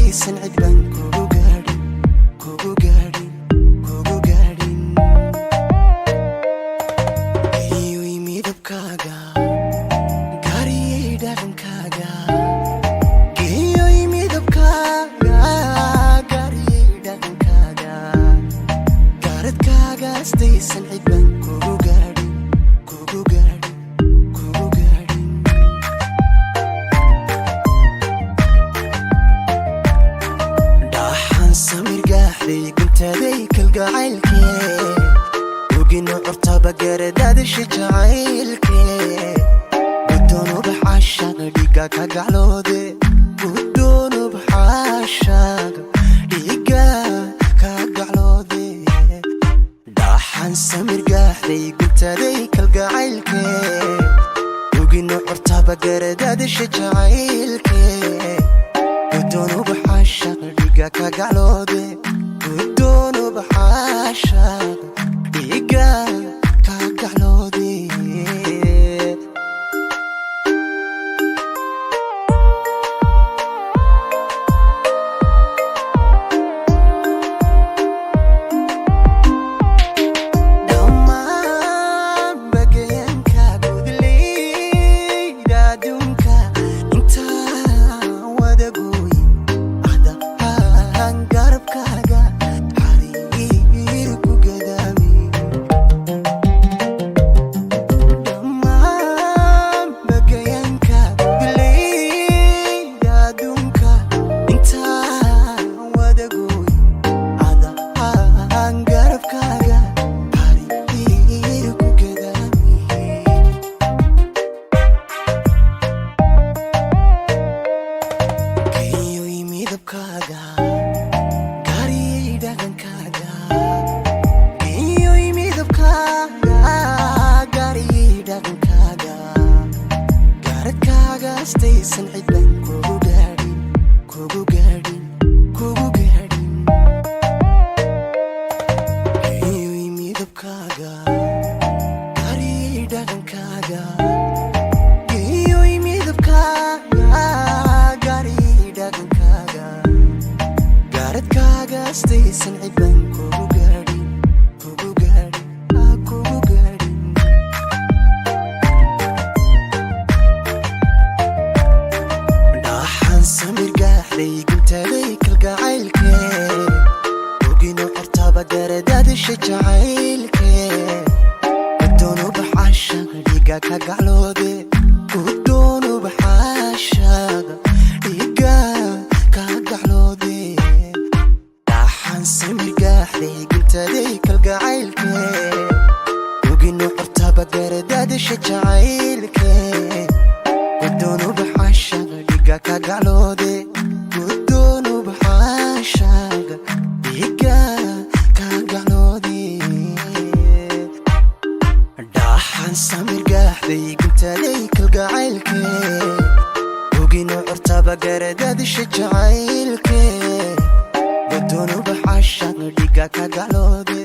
staysan cid baan kugu gaadhin iyo midabkaaga gaariyay dhaqankaaga iyo midabkaaga gaariyay dhaqankaaga gaaradkaaga staysan cid baan kugu gaadhin samirgaaxday guntaday kalgacaylkee ogino curtaba garadadasha jacaylkee guddoonub xaashaga dhiiga ka gacloode guddoonub xaashaga dhiiga ka gacloode dhaxan samirgaaxday guntaday kalgacaylkee ogino curtaba garadadasha jacaylkee guddoonub xaashaga dhiiga ka gacloode guddoonub xaashaga dhiiga ka gacloode dhammaan bagayanka gudleyda adduunka intaan wada gooy garabkaaga xariir ku gadaami dhammaan bagayanka gudleyda adduunka intaan wada gooy adahaan garabkaaga xariir ku gadaami iyo midabkaaga staysan cid baan kugu gaadhin iyo midabkaaga gaariyay dhaqankaaga iyo midabkaaga gaariyay dhaqankaaga gaaradkaaga staysan cid baan kugu gaadhin samirgaaxday guntaday kalgacaylkee ogino curtaba garadadasha jacaylkee guddoonub xaashaga dhiiga ka gacloode guddoonub xaashaga dhiiga ka gacloode dhaxan samirgaaxday guntaday kalgacaylkee ogino curtaba garadadasha jacaylkee guddoonub xaashaga dhiiga ka gacloode guddoonub xaashaga dhiiga ka gacloode dhaxan samirgaaxday guntaday kalgacaylkee ogino curtaba garadadasha jacaylkee guddoonub xaashaga dhiiga ka gacloode